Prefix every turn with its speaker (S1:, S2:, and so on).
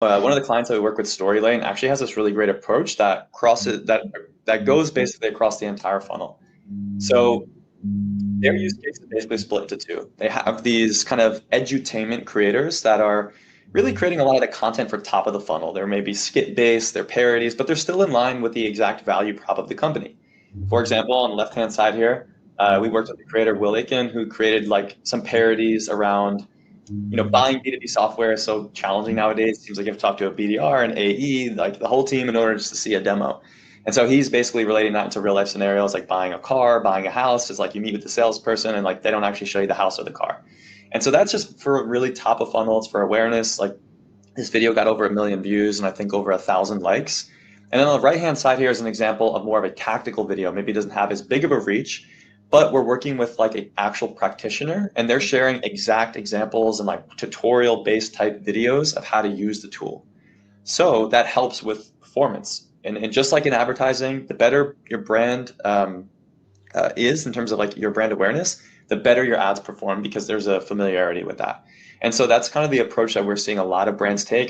S1: One of the clients that we work with, Storylane, actually has this really great approach that crosses that goes basically across the entire funnel. So their use case is basically split into two. They have these kind of edutainment creators that are really creating a lot of the content for top of the funnel. There may be skit-based, they're parodies, but they're still in line with the exact value prop of the company. For example, on the left-hand side here, we worked with the creator Will Aiken, who created like some parodies around buying B2B software is so challenging nowadays. It seems like you have to talk to a BDR and AE, like the whole team in order just to see a demo. And so he's basically relating that into real life scenarios like buying a car, buying a house. It's like you meet with the salesperson and like they don't actually show you the house or the car. And so that's just for really top of funnel. It's for awareness. Like this video got over 1 million views and I think over 1,000 likes. And then on the right-hand side here is an example of more of a tactical video. Maybe it doesn't have as big of a reach, but we're working with like an actual practitioner and they're sharing exact examples and like tutorial-based type videos of how to use the tool. So that helps with performance. And just like in advertising, the better your brand is in terms of like your brand awareness, the better your ads perform because there's a familiarity with that. And so that's kind of the approach that we're seeing a lot of brands take.